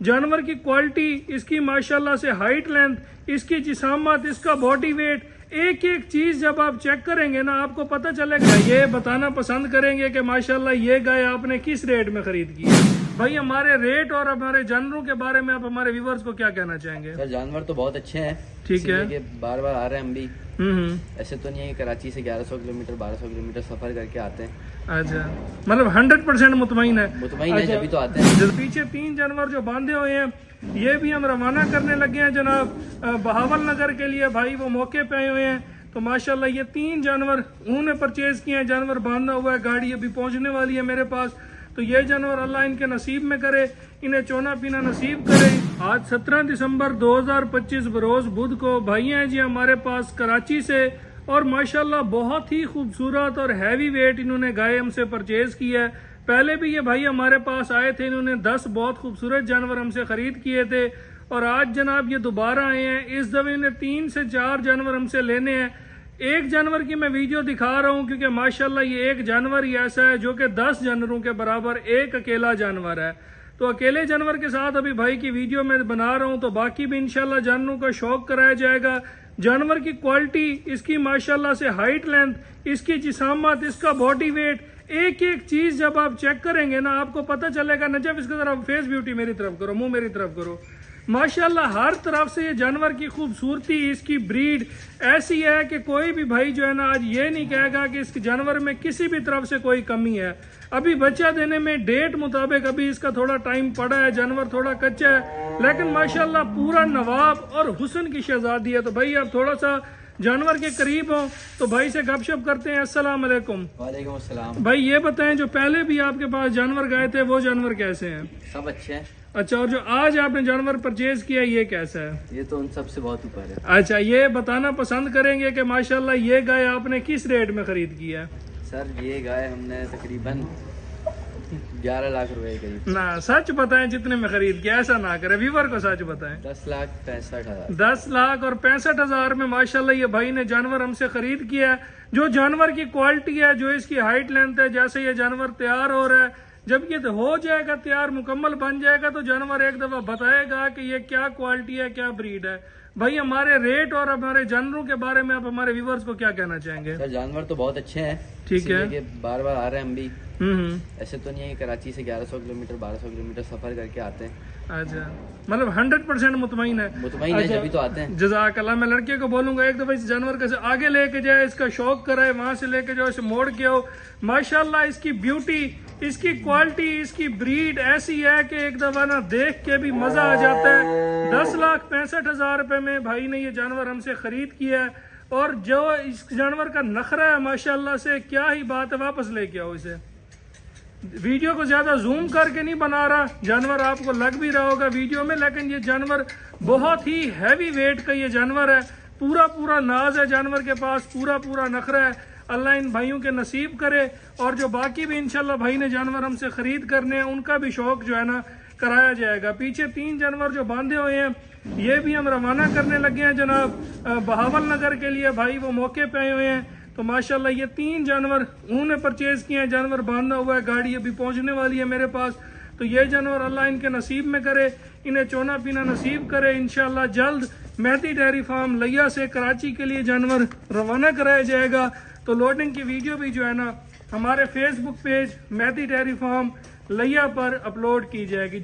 जानवर की क्वालिटी, इसकी माशाल्लाह से हाइट लेंथ, इसकी जिसामत, इसका बॉडी वेट, एक एक चीज जब आप चेक करेंगे ना आपको पता चलेगा। ये बताना पसंद करेंगे कि माशाल्लाह ये गाय आपने किस रेट में खरीद की है। भाई हमारे रेट और हमारे जानवरों के बारे में आप हमारे व्यूवर्स को क्या कहना चाहेंगे? सर जानवर तो बहुत अच्छे हैं, ठीक है, कि बार बार आ रहे हैं हम भी। ऐसे तो नहीं है, कराची से 1100 किलोमीटर 1200 किलोमीटर सफर करके आते हैं। अच्छा, मतलब 100% मुतमईन है? मुतमईन है, जब तो आते हैं। पीछे 3 जानवर जो बांधे हुए हैं ये भी हम रवाना करने लगे हैं जनाब बहावल नगर के लिए। भाई वो मौके पे आए हुए हैं, तो माशाल्लाह ये 3 जानवर उन्होंने परचेज किए हैं। जानवर बांधा हुआ है, गाड़ी अभी पहुंचने वाली है मेरे पास। तो ये जानवर अल्लाह इनके नसीब में करे, इन्हें चोना पीना नसीब करे। आज 17 दिसंबर 2025 बरोज बुध को भाई हैं जी हमारे पास कराची से, और माशाल्लाह बहुत ही खूबसूरत और हैवी वेट इन्होंने गाय हमसे परचेज की है। पहले भी ये भाई हमारे पास आए थे, इन्होंने 10 बहुत खूबसूरत जानवर हमसे खरीद किए थे, और आज जनाब ये दोबारा आए हैं। इस दफे इन्हें 3 से 4 जानवर हमसे लेने हैं। एक जानवर की मैं वीडियो दिखा रहा हूं क्योंकि माशाल्लाह ये एक जानवर ही ऐसा है जो कि 10 जानवरों के बराबर एक अकेला जानवर है। तो अकेले जानवर के साथ अभी भाई की वीडियो मैं बना रहा हूं, तो बाकी भी इंशाल्लाह जानवरों का शौक कराया जाएगा। जानवर की क्वालिटी, इसकी माशाल्लाह से हाइट लेंथ, इसकी जिसामत, इसका बॉडी वेट, एक एक चीज जब आप चेक करेंगे ना आपको पता चलेगा। नजब इसकी तरफ फेस ब्यूटी मेरी तरफ करो, मुंह मेरी तरफ करो। माशाल्लाह हर तरफ से ये जानवर की खूबसूरती, इसकी ब्रीड ऐसी है कि कोई भी भाई जो है ना आज ये नहीं कहेगा कि इस जानवर में किसी भी तरफ से कोई कमी है। अभी बच्चा देने में डेट मुताबिक अभी इसका थोड़ा टाइम पड़ा है, जानवर थोड़ा कच्चा है, लेकिन माशाल्लाह पूरा नवाब और हुस्न की शहजादी है। तो भाई आप थोड़ा सा जानवर के करीब हो तो भाई से गपशप करते हैं। अस्सलाम वालेकुम। वालेकुम अस्सलाम। भाई ये बताएं जो पहले भी आपके पास जानवर गए थे वो जानवर कैसे हैं? सब अच्छे हैं। अच्छा, और जो आज आपने जानवर परचेज किया ये कैसा है? ये तो उन सबसे बहुत ऊपर है। अच्छा, ये बताना पसंद करेंगे कि माशाल्लाह ये गाय आपने किस रेट में खरीद की है? सर ये गाय हमने तकरीबन 11 लाख रुपए करीब। ना सच बताएं जितने में खरीद किया, ऐसा ना करें, व्यूवर को सच बताएं। 10,65,000। 10 लाख और 65,000 में माशाल्लाह ये भाई ने जानवर हमसे खरीद किया है। जो जानवर की क्वालिटी है, जो इसकी हाइट लेंथ है, जैसे ये जानवर तैयार हो रहा है, जब ये हो जाएगा तैयार मुकम्मल बन जाएगा तो जानवर एक दफा बताएगा कि ये क्या क्वालिटी है, क्या ब्रीड है। भाई हमारे रेट और हमारे जानवरों के बारे में आप हमारे व्यूवर्स को क्या कहना चाहेंगे? सर जानवर तो बहुत अच्छे हैं, ठीक है, कि बार बार आ रहे हैं हम भी। ऐसे तो नहीं है, कराची से 1100 किलोमीटर 1200 किलोमीटर सफर करके आते हैं। अच्छा, मतलब 100% मुतमईन है? मुतमईन है, जब तो आते हैं। जज़ाकल्लाह। मैं लड़के को बोलूंगा एक दफा इस जानवर के आगे लेके जाए, इसका शौक कराए, वहां से लेके जाओ, इसे मोड़ के आओ। माशाल्लाह इसकी ब्यूटी, इसकी क्वालिटी, इसकी ब्रीड ऐसी है कि एक दफा ना देख के भी मजा आ जाता है। 10,65,000 रुपए में भाई ने ये जानवर हमसे खरीद किया है, और जो इस जानवर का नखरा है माशाल्लाह से क्या ही बात है। वापस लेके आओ इसे। वीडियो को ज्यादा जूम करके नहीं बना रहा, जानवर आपको लग भी रहा होगा वीडियो में, लेकिन ये जानवर बहुत ही हैवी वेट का ये जानवर है। पूरा पूरा नाज है जानवर के पास, पूरा पूरा नखरा है। अल्लाह इन भाइयों के नसीब करे, और जो बाकी भी इंशाल्लाह भाई ने जानवर हमसे खरीद करने हैं उनका भी शौक जो है ना कराया जाएगा। पीछे 3 जानवर जो बांधे हुए हैं ये भी हम रवाना करने लगे हैं जनाब बहावल नगर के लिए। भाई वो मौके पे आए हुए हैं, तो माशाल्लाह ये 3 जानवर उन्होंने परचेज किए हैं। जानवर बांधा हुआ है, गाड़ी अभी पहुंचने वाली है मेरे पास। तो ये जानवर अल्लाह इनके नसीब में करे, इन्हें चोना पीना नसीब करे। इंशाल्लाह जल्द मेहदी डेयरी फार्म लिया से कराची के लिए जानवर रवाना कराया जाएगा। तो लोडिंग की वीडियो भी जो है ना हमारे Facebook page Mehdi dairy farm लिया पर अपलोड की जाएगी।